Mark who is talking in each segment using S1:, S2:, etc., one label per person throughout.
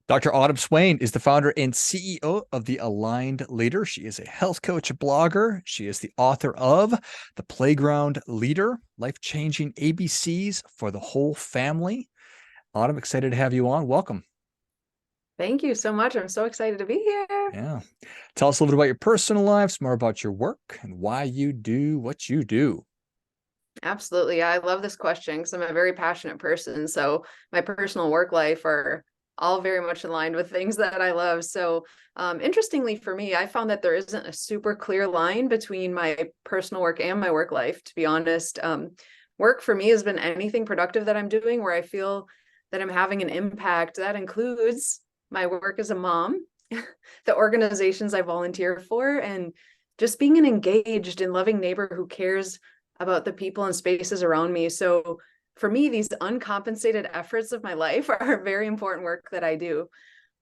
S1: Dr. Autumn Swain is the founder and CEO of The Aligned Leader. She is a health coach, blogger. She is the author of The Playground Leader, Life-Changing ABCs for the Whole Family. Autumn, excited to have you on. Welcome.
S2: Thank you so much. I'm so excited to be here.
S1: Yeah. Tell us a little bit about your personal lives, more about your work, and why you do what you do.
S2: Absolutely. Yeah, I love this question because I'm a very passionate person. So my personal work life are all very much aligned with things that I love. So interestingly for me, I found that there isn't a super clear line between my personal work and my work life, to be honest. Work for me has been anything productive that I'm doing where I feel that I'm having an impact. That includes my work as a mom, the organizations I volunteer for, and just being an engaged and loving neighbor who cares about the people and spaces around me. So for me, these uncompensated efforts of my life are very important work that I do.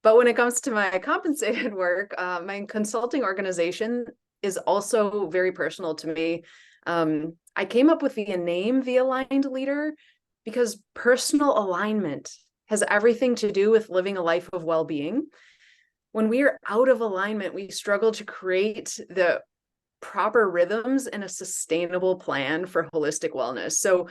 S2: But when it comes to my compensated work, my consulting organization is also very personal to me. I came up with the name The Aligned Leader because personal alignment has everything to do with living a life of well-being. When we are out of alignment, we struggle to create the proper rhythms and a sustainable plan for holistic wellness. So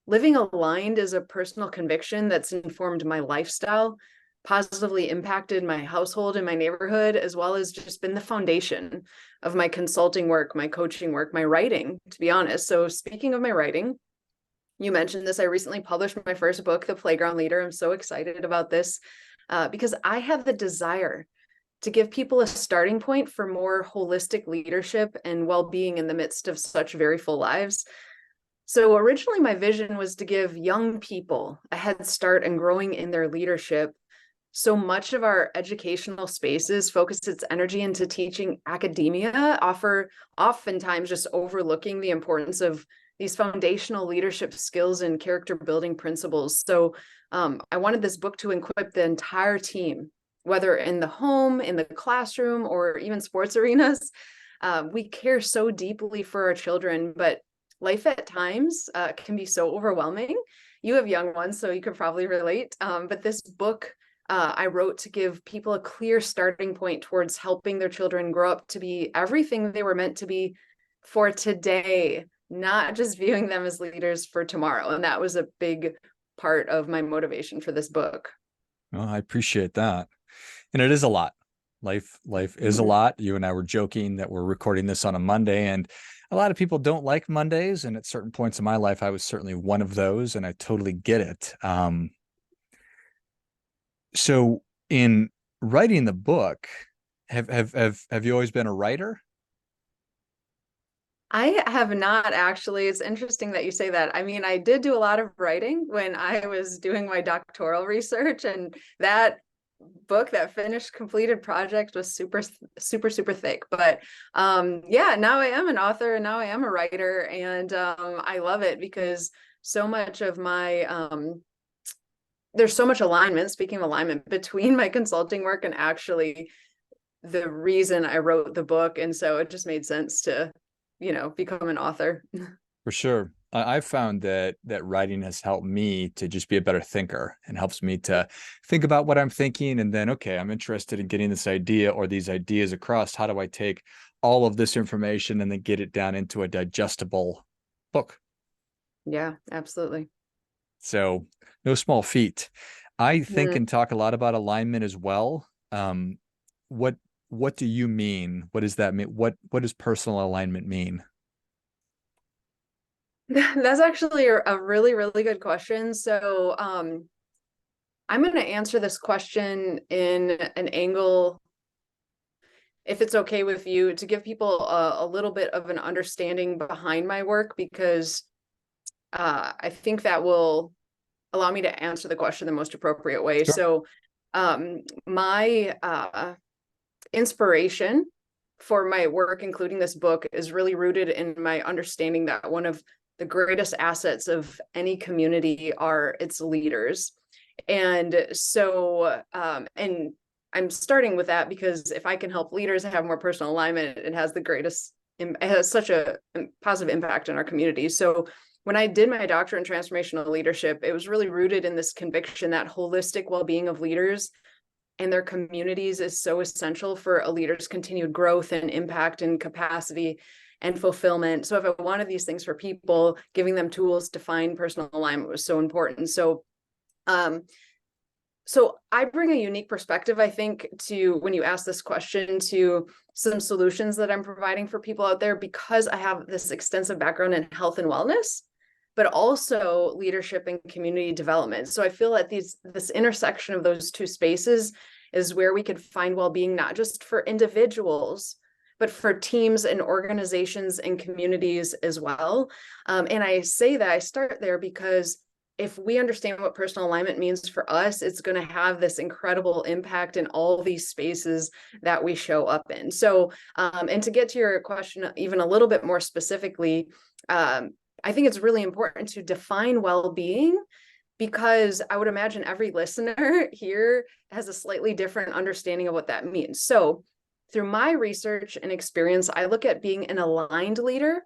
S2: living aligned is a personal conviction that's informed my lifestyle, positively impacted my household and my neighborhood, as well as just been the foundation of my consulting work, my coaching work, my writing, to be honest. So speaking of my writing, you mentioned this. I recently published my first book, The Playground Leader. I'm so excited about this because I have the desire to give people a starting point for more holistic leadership and well-being in the midst of such very full lives. So originally my vision was to give young people a head start in growing in their leadership. So much of our educational spaces focus its energy into teaching academia, oftentimes just overlooking the importance of these foundational leadership skills and character building principles. So I wanted this book to equip the entire team, whether in the home, in the classroom, or even sports arenas. We care so deeply for our children, but life at times can be so overwhelming. You have young ones, so you could probably relate. But this book I wrote to give people a clear starting point towards helping their children grow up to be everything they were meant to be for today, not just viewing them as leaders for tomorrow. And that was a big part of my motivation for this book.
S1: Well, I appreciate that. And it is a lot. Life is a lot. You and I were joking that we're recording this on a Monday, and a lot of people don't like Mondays. And at certain points in my life, I was certainly one of those, and I totally get it. So in writing the book, have you always been a writer?
S2: I have not actually. It's interesting that you say that. I mean, I did do a lot of writing when I was doing my doctoral research, and that book, that finished completed project was super thick. But yeah, now I am an author and now I am a writer, and I love it because so much of my there's so much alignment, speaking of alignment, between my consulting work and actually the reason I wrote the book. And so it just made sense to, become an author.
S1: For sure. I've found that writing has helped me to just be a better thinker and helps me to think about what I'm thinking. And then, okay, I'm interested in getting this idea or these ideas across. How do I take all of this information and then get it down into a digestible book?
S2: Yeah, absolutely.
S1: So no small feat. I think
S2: Mm.
S1: and talk a lot about alignment as well. What what do you mean? What does that mean? What does personal alignment mean?
S2: That's actually a really, really good question. So I'm going to answer this question in an angle, if it's okay with you, to give people a little bit of an understanding behind my work, because I think that will allow me to answer the question the most appropriate way.
S1: Sure.
S2: So my inspiration for my work, including this book, is really rooted in my understanding that one of the greatest assets of any community are its leaders. And so, and I'm starting with that because if I can help leaders have more personal alignment, it has the greatest, it has such a positive impact in our community. So when I did my doctorate in transformational leadership, it was really rooted in this conviction that holistic well-being of leaders and their communities is so essential for a leader's continued growth and impact and capacity and fulfillment. So if I wanted these things for people, giving them tools to find personal alignment was so important. So I bring a unique perspective, I think, to when you ask this question, to some solutions that I'm providing for people out there, because I have this extensive background in health and wellness, but also leadership and community development. So I feel that this intersection of those two spaces is where we could find well-being, not just for individuals, but for teams and organizations and communities as well. And I say that I start there because if we understand what personal alignment means for us, it's going to have this incredible impact in all these spaces that we show up in. So, and to get to your question even a little bit more specifically, I think it's really important to define well-being, because I would imagine every listener here has a slightly different understanding of what that means. So through my research and experience, I look at being an aligned leader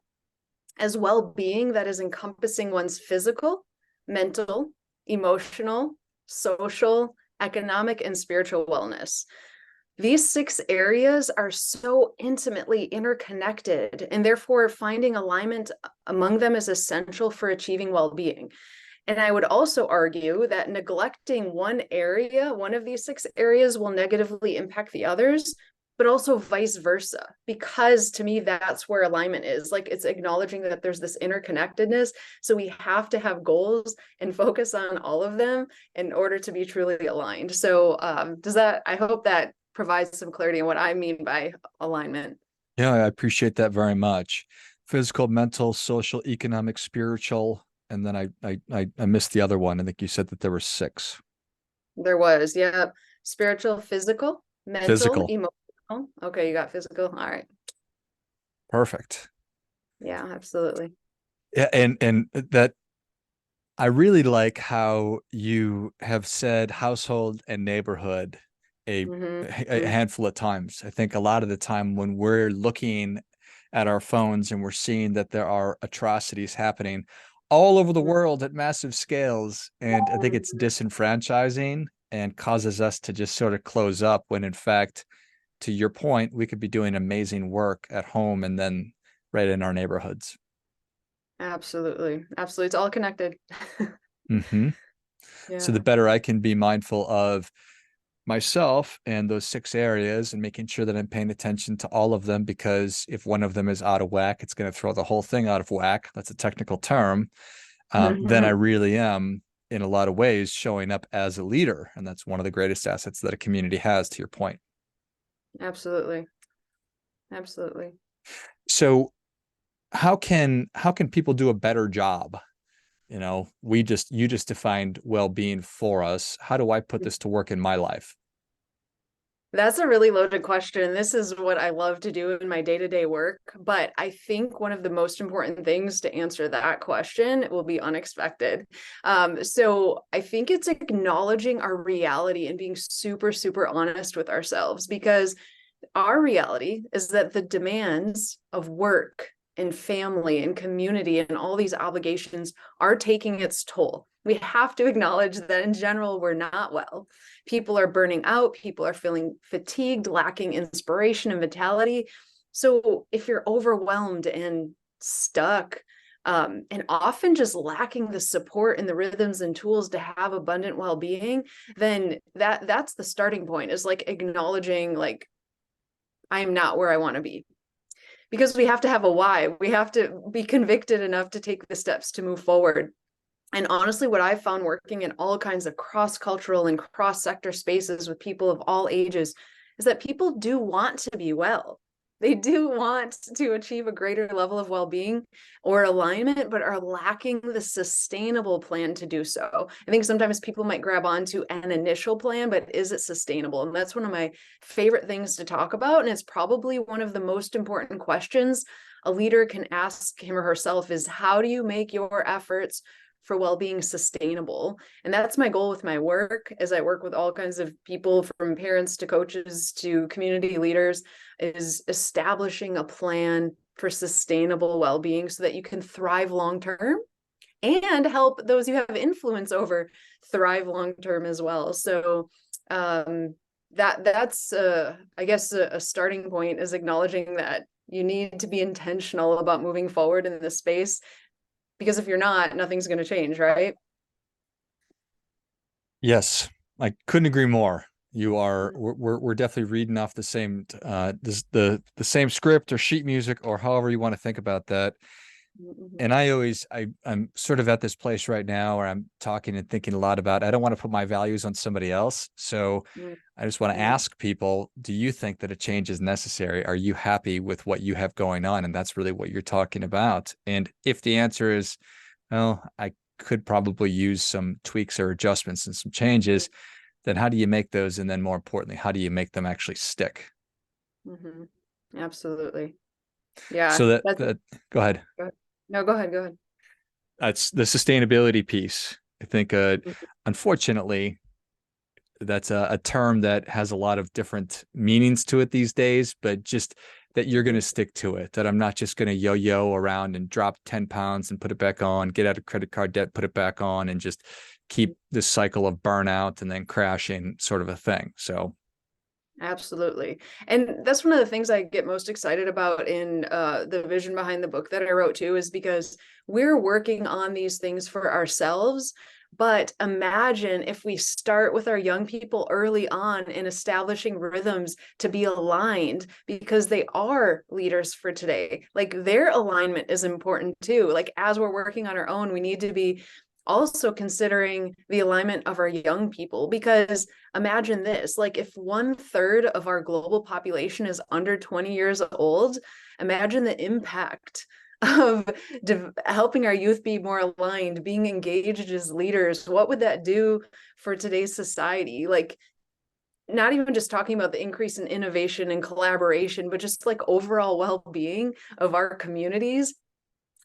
S2: as well-being that is encompassing one's physical, mental, emotional, social, economic, and spiritual wellness. These 6 areas are so intimately interconnected, and therefore finding alignment among them is essential for achieving well-being. And I would also argue that neglecting one area, one of these 6 areas, will negatively impact the others, but also vice versa, because to me, that's where alignment is. Like, it's acknowledging that there's this interconnectedness. So we have to have goals and focus on all of them in order to be truly aligned. So I hope that provides some clarity on what I mean by alignment.
S1: Yeah, I appreciate that very much. Physical, mental, social, economic, spiritual, and then I missed the other one. I think you said that there were 6.
S2: There was, yeah, spiritual, physical, mental,
S1: Physical.
S2: emotional. Okay, you got physical. All right.
S1: Perfect.
S2: Yeah, absolutely.
S1: Yeah, and that I really like how you have said household and neighborhood a
S2: Mm-hmm.
S1: handful of times. I think a lot of the time when we're looking at our phones and we're seeing that there are atrocities happening all over the world at massive scales, and I think it's disenfranchising and causes us to just sort of close up when in fact, to your point, we could be doing amazing work at home and then right in our neighborhoods.
S2: Absolutely. Absolutely. It's all connected.
S1: Mm-hmm. So the
S2: Yeah.
S1: better I can be mindful of myself and those 6 areas and making sure that I'm paying attention to all of them, because if one of them is out of whack, it's going to throw the whole thing out of whack. That's a technical term. Then I
S2: Mhm.
S1: really am, in a lot of ways, showing up as a leader. And that's one of the greatest assets that a community has, to your point.
S2: Absolutely. Absolutely.
S1: So how can people do a better job? You just defined well-being for us. How do I put this to work in my life?
S2: That's a really loaded question. This is what I love to do in my day-to-day work. But I think one of the most important things to answer that question will be unexpected. So I think it's acknowledging our reality and being super, super honest with ourselves, because our reality is that the demands of work and family and community and all these obligations are taking its toll. We have to acknowledge that in general, we're not well. People are burning out, people are feeling fatigued, lacking inspiration and vitality. So if you're overwhelmed and stuck, and often just lacking the support and the rhythms and tools to have abundant well-being, then that's the starting point, is like acknowledging, like, I am not where I want to be. Because we have to have a why. We have to be convicted enough to take the steps to move forward. And honestly, what I've found working in all kinds of cross-cultural and cross-sector spaces with people of all ages is that people do want to be well. They do want to achieve a greater level of well-being or alignment, but are lacking the sustainable plan to do so. I think sometimes people might grab onto an initial plan, but is it sustainable? And that's one of my favorite things to talk about. And it's probably one of the most important questions a leader can ask him or herself, is how do you make your efforts for well-being sustainable? And that's my goal with my work, as I work with all kinds of people, from parents to coaches to community leaders, is establishing a plan for sustainable well-being so that you can thrive long-term and help those you have influence over thrive long-term as well. So that's I guess a starting point is acknowledging that you need to be intentional about moving forward in this space, because if you're not, nothing's going to change, right?
S1: Yes, I couldn't agree more. You are we're definitely reading off the same the same script or sheet music or however you want to think about that.
S2: Mm-hmm.
S1: And I'm sort of at this place right now where I'm talking and thinking a lot about, I don't want to put my values on somebody else. So I just want to
S2: Mm-hmm.
S1: ask people, do you think that a change is necessary? Are you happy with what you have going on? And that's really what you're talking about. And if the answer is, well, I could probably use some tweaks or adjustments and some changes, then how do you make those? And then more importantly, how do you make them actually stick?
S2: Mm-hmm. Absolutely. Yeah,
S1: So that
S2: that's
S1: that go ahead.
S2: no, go ahead, go ahead.
S1: That's the sustainability piece. I think
S2: Mhm.
S1: unfortunately that's a term that has a lot of different meanings to it these days, but just that you're going to stick to it, that I'm not just going to yo-yo around and drop 10 pounds and put it back on, get out of credit card debt, put it back on, and just keep this cycle of burnout and then crashing sort of a thing. So
S2: Absolutely. And that's one of the things I get most excited about in the vision behind the book that I wrote too, is because we're working on these things for ourselves. But imagine if we start with our young people early on in establishing rhythms to be aligned, because they are leaders for today. Like their alignment is important too. Like as we're working on our own, we need to be also considering the alignment of our young people, because imagine this, like if 1/3 of our global population is under 20 years old, imagine the impact of helping our youth be more aligned, being engaged as leaders. What would that do for today's society? Like not even just talking about the increase in innovation and collaboration, but just like overall well-being of our communities,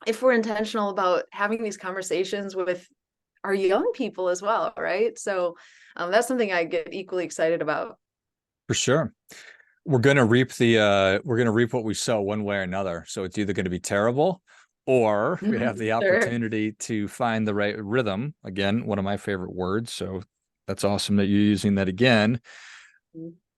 S2: if we're intentional about having these conversations with our young people as well, right? So that's something I get equally excited about.
S1: for sure. We're gonna reap what we sow one way or another. So it's either going to be terrible or we have the
S2: Sure.
S1: opportunity to find the right rhythm. Again, one of my favorite words. So that's awesome that you're using that again.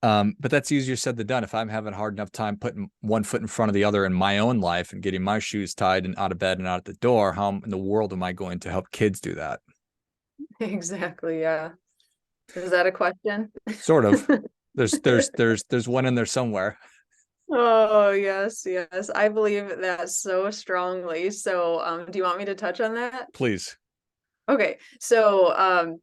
S1: But that's easier said than done. If I'm having a hard enough time putting one foot in front of the other in my own life and getting my shoes tied and out of bed and out the door, how in the world am I going to help kids do that?
S2: Exactly. Yeah. Is that a question?
S1: Sort of. There's one in there somewhere.
S2: Oh, yes, yes. I believe that so strongly. So, do you want me to touch on that?
S1: Please.
S2: Okay. So,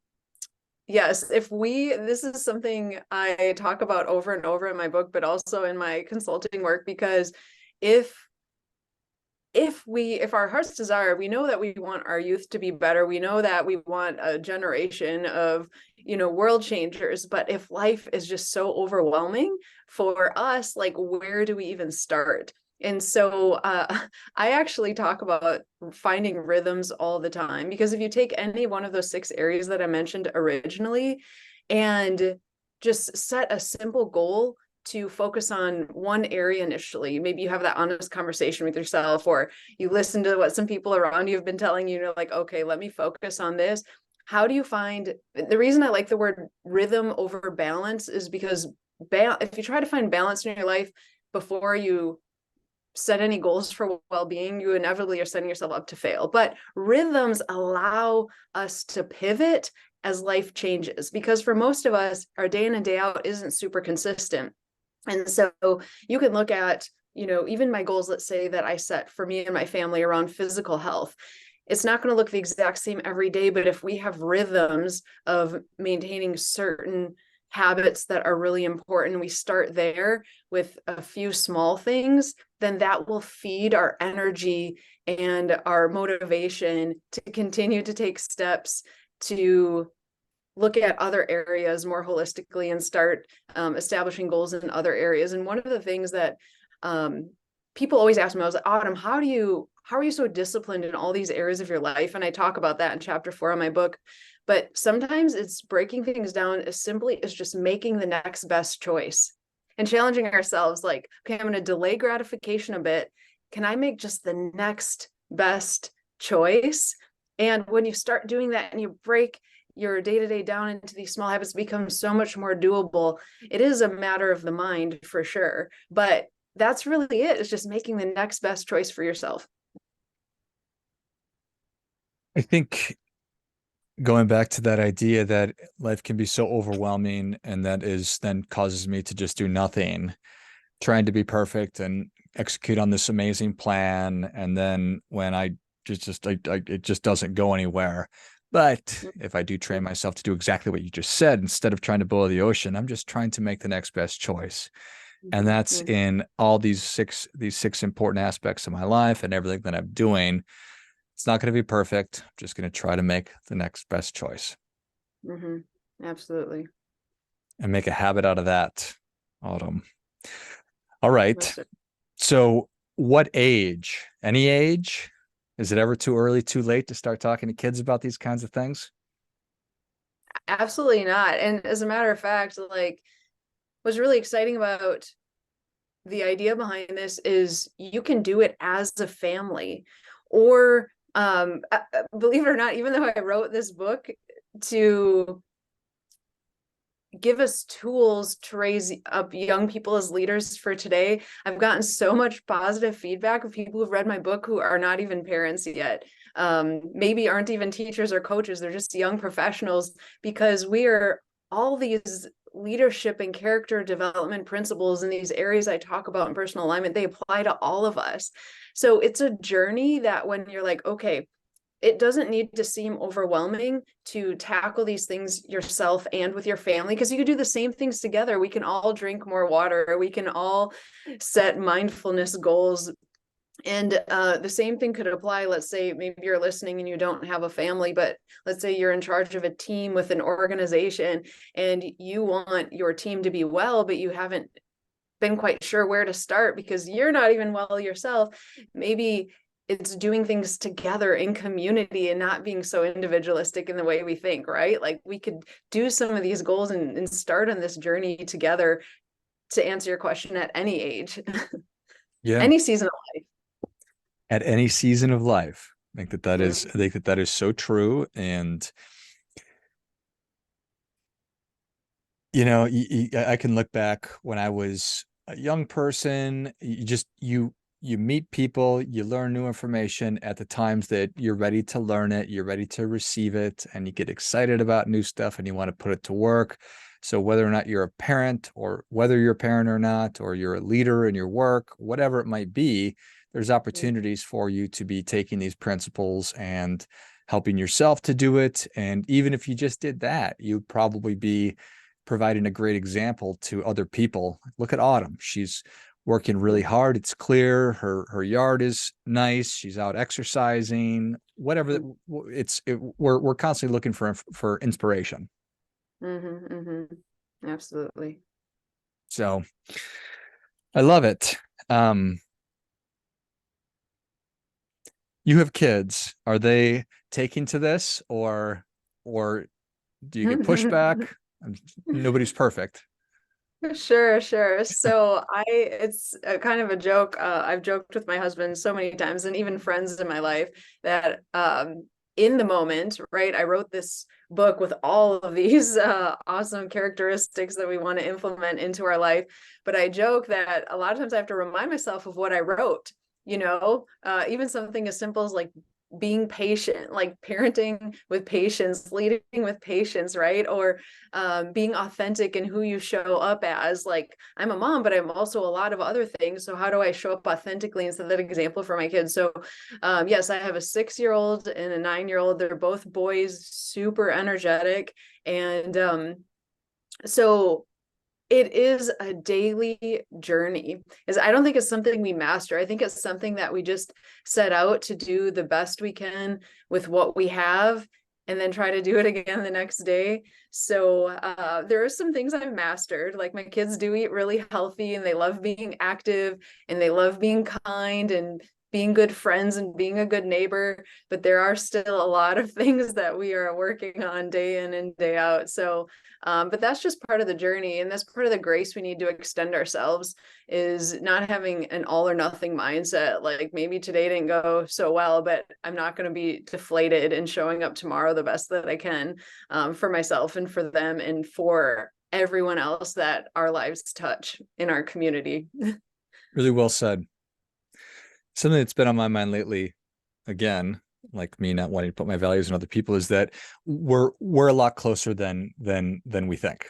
S2: yes, if we, this is something I talk about over and over in my book, but also in my consulting work, because if if our heart's desire, we know that we want our youth to be better, we know that we want a generation of world changers, but if life is just so overwhelming for us, like where do we even start? And so I actually talk about finding rhythms all the time, because if you take any one of those 6 areas that I mentioned originally and just set a simple goal to focus on one area initially. Maybe you have that honest conversation with yourself, or you listen to what some people around you have been telling you, like, okay, let me focus on this. How do you find, the reason I like the word rhythm over balance is because if you try to find balance in your life before you set any goals for well-being, you inevitably are setting yourself up to fail. But rhythms allow us to pivot as life changes, because for most of us, our day in and day out isn't super consistent. And so you can look at, even my goals, let's say that I set for me and my family around physical health. It's not going to look the exact same every day, but if we have rhythms of maintaining certain habits that are really important, we start there with a few small things, then that will feed our energy and our motivation to continue to take steps to look at other areas more holistically and start establishing goals in other areas. And one of the things that people always ask me, I was like, Autumn, how are you so disciplined in all these areas of your life? And I talk about that in chapter 4 of my book. But sometimes it's breaking things down as simply as just making the next best choice and challenging ourselves, like, okay, I'm going to delay gratification a bit. Can I make just the next best choice? And when you start doing that and you break your day-to-day down into these small habits becomes so much more doable. It is a matter of the mind for sure, but that's really it. It's just making the next best choice for yourself.
S1: I think going back to that idea that life can be so overwhelming and that is then causes me to just do nothing, trying to be perfect and execute on this amazing plan. And then when I it just doesn't go anywhere. But if I do train myself to do exactly what you just said, instead of trying to boil the ocean, I'm just trying to make the next best choice. And that's
S2: Mm-hmm.
S1: in all these six important aspects of my life and everything that I'm doing. It's not going to be perfect. I'm just going to try to make the next best choice
S2: Mm-hmm. Absolutely.
S1: and make a habit out of that. Autumn. All right.
S2: Most
S1: So, what age? Any age? Is it ever too early, too late to start talking to kids about these kinds of things?
S2: Absolutely not. And as a matter of fact, like what's really exciting about the idea behind this is you can do it as a family or believe it or not, even though I wrote this book to give us tools to raise up young people as leaders for today, I've gotten so much positive feedback of people who've read my book who are not even parents yet, maybe aren't even teachers or coaches, they're just young professionals, because we are all these leadership and character development principles in these areas I talk about in personal alignment, they apply to all of us. So it's a journey that when you're like, okay, it doesn't need to seem overwhelming to tackle these things yourself and with your family, because you could do the same things together. We can all drink more water. We can all set mindfulness goals. And the same thing could apply. Let's say maybe you're listening and you don't have a family, but let's say you're in charge of a team with an organization and you want your team to be well, but you haven't been quite sure where to start because you're not even well yourself. Maybe it's doing things together in community and not being so individualistic in the way we think, right? Like we could do some of these goals and start on this journey together, to answer your question, at any age,
S1: Yeah.
S2: any season of life.
S1: At any season of life.
S2: Mm-hmm.
S1: I think that that is so true. And I can look back when I was a young person. You meet people, you learn new information at the times that you're ready to learn it, you're ready to receive it, and you get excited about new stuff and you want to put it to work. So whether or not you're a parent, or whether you're a parent or not, or you're a leader in your work, whatever it might be, there's opportunities for you to be taking these principles and helping yourself to do it. And even if you just did that, you'd probably be providing a great example to other people. Look at Autumn. She's working really hard. It's clear her yard is nice. She's out exercising. Whatever. We're constantly looking for inspiration.
S2: Mm-hmm, mm-hmm. Absolutely.
S1: So I love it. Um, you have kids. Are they taking to this, or do you get pushback? Nobody's perfect.
S2: Sure, sure. So it's a kind of a joke. I've joked with my husband so many times and even friends in my life that in the moment, right, I wrote this book with all of these awesome characteristics that we want to implement into our life. But I joke that a lot of times I have to remind myself of what I wrote, even something as simple as like being patient, like parenting with patience, leading with patience, right? Or being authentic in who you show up as. Like I'm a mom, but I'm also a lot of other things. So how do I show up authentically and set that example for my kids? So yes, I have a 6-year-old and a 9-year-old. They're both boys, super energetic. And so it is a daily journey. Is I don't think it's something we master. I think it's something that we just set out to do the best we can with what we have and then try to do it again the next day. So there are some things I've mastered. Like my kids do eat really healthy and they love being active and they love being kind and being good friends and being a good neighbor, but there are still a lot of things that we are working on day in and day out. So, but that's just part of the journey, and that's part of the grace we need to extend ourselves, is not having an all or nothing mindset. Like, maybe today didn't go so well, but I'm not going to be deflated, and showing up tomorrow the best that I can, for myself and for them and for everyone else that our lives touch in our community.
S1: Really well said. Something that's been on my mind lately, again, like me not wanting to put my values in other people, is that we're a lot closer than we think.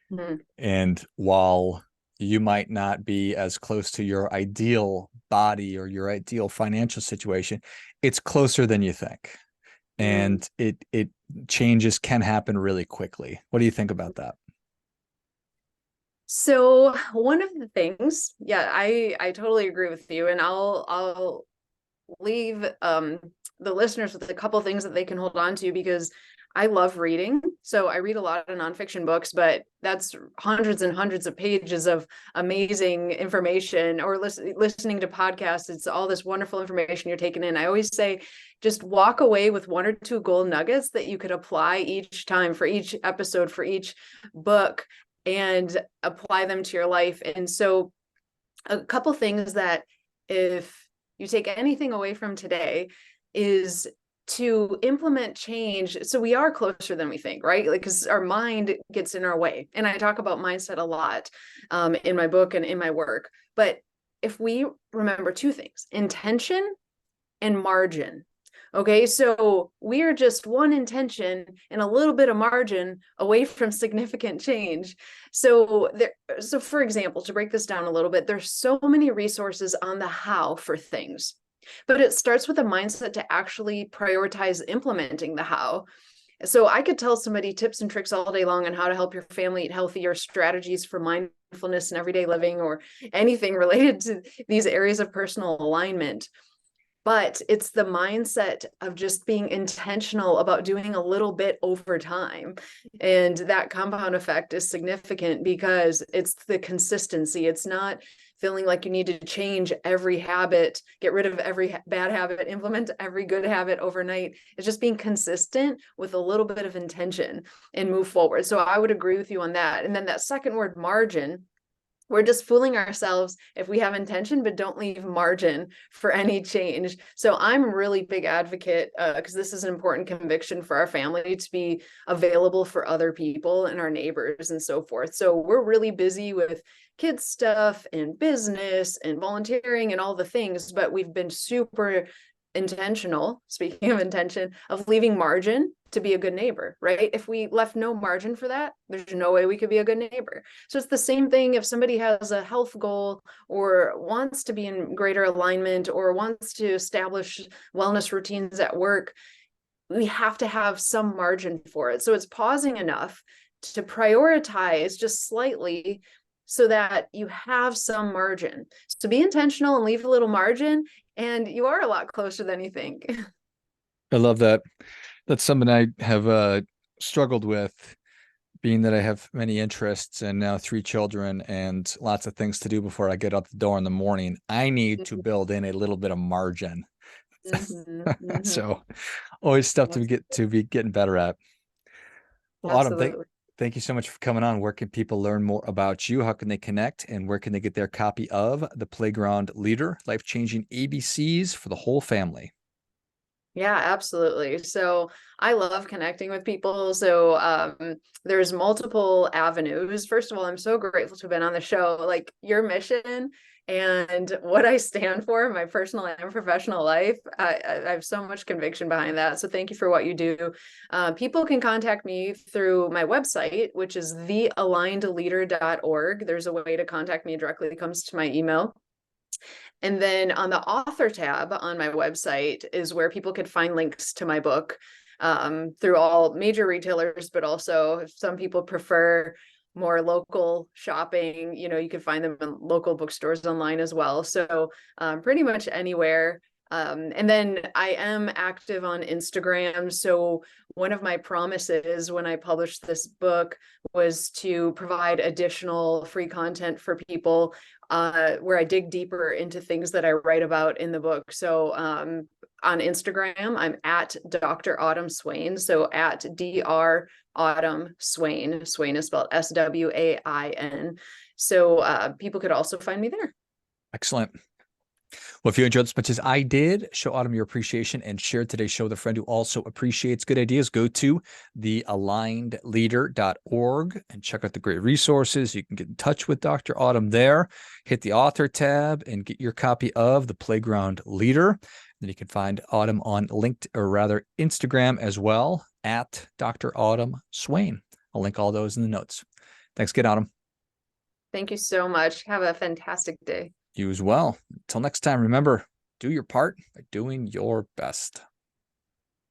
S2: Mm-hmm.
S1: And while you might not be as close to your ideal body or your ideal financial situation, it's closer than you think. And it changes can happen really quickly. What do you think about that?
S2: So one of the things, yeah, I totally agree with you, and I'll leave the listeners with a couple of things that they can hold on to, because I love reading. So I read a lot of nonfiction books, but that's hundreds and hundreds of pages of amazing information, or listening to podcasts. It's all this wonderful information you're taking in. I always say, just walk away with one or two gold nuggets that you could apply each time, for each episode, for each book, and apply them to your life. And so a couple things that, if you take anything away from today, is to implement change. So we are closer than we think, right? Like, because our mind gets in our way. And I talk about mindset a lot, in my book and in my work. But if we remember two things: intention and margin. Okay, so we are just one intention and a little bit of margin away from significant change. So for example, to break this down a little bit, there's so many resources on the how for things, but it starts with a mindset to actually prioritize implementing the how. So I could tell somebody tips and tricks all day long on how to help your family eat healthy, or strategies for mindfulness and everyday living, or anything related to these areas of personal alignment. But it's the mindset of just being intentional about doing a little bit over time. And that compound effect is significant, because it's the consistency. It's not feeling like you need to change every habit, get rid of every bad habit, implement every good habit overnight. It's just being consistent with a little bit of intention and move forward. So I would agree with you on that. And then that second word, margin, we're just fooling ourselves if we have intention but don't leave margin for any change. So I'm a really big advocate, because this is an important conviction for our family, to be available for other people and our neighbors and so forth. So we're really busy with kids stuff and business and volunteering and all the things, but we've been super intentional, speaking of intention, of leaving margin to be a good neighbor, right? If we left no margin for that, there's no way we could be a good neighbor. So it's the same thing if somebody has a health goal, or wants to be in greater alignment, or wants to establish wellness routines at work. We have to have some margin for it. So it's pausing enough to prioritize just slightly, so that you have some margin. So be intentional and leave a little margin, and you are a lot closer than you think.
S1: I love that. That's something I have struggled with, being that I have many interests and now 3 children and lots of things to do before I get out the door in the morning. I need to build in a little bit of margin. So always stuff to be getting better at. Well, Autumn,
S2: Absolutely.
S1: thank you so much for coming on. Where can people learn more about you? How can they connect? And where can they get their copy of The Playground Leader, Life-Changing ABCs for the Whole Family?
S2: Yeah, absolutely. So I love connecting with people. So there's multiple avenues. First of all, I'm so grateful to have been on the show. Like, your mission and what I stand for in my personal and professional life, I have so much conviction behind that. So thank you for what you do. People can contact me through my website, which is thealignedleader.org. There's a way to contact me directly. It comes to my email. And then on the author tab on my website is where people could find links to my book, through all major retailers, but also if some people prefer more local shopping, you can find them in local bookstores online as well. So pretty much anywhere. And then I am active on Instagram. So one of my promises when I published this book was to provide additional free content for people, where I dig deeper into things that I write about in the book. So on Instagram, I'm at Dr. Autumn Swain. So at Dr. Autumn Swain. Swain is spelled Swain. So people could also find me there.
S1: Excellent. Well, if you enjoyed as much as I did, show Autumn your appreciation and share today's show with a friend who also appreciates good ideas. Go to thealignedleader.org and check out the great resources. You can get in touch with Dr. Autumn there. Hit the author tab and get your copy of The Playground Leader. Then you can find Autumn on Instagram as well, at Dr. Autumn Swain. I'll link all those in the notes. Thanks again, Autumn.
S2: Thank you so much. Have a fantastic day.
S1: You as well. Until next time, remember, do your part by doing your best.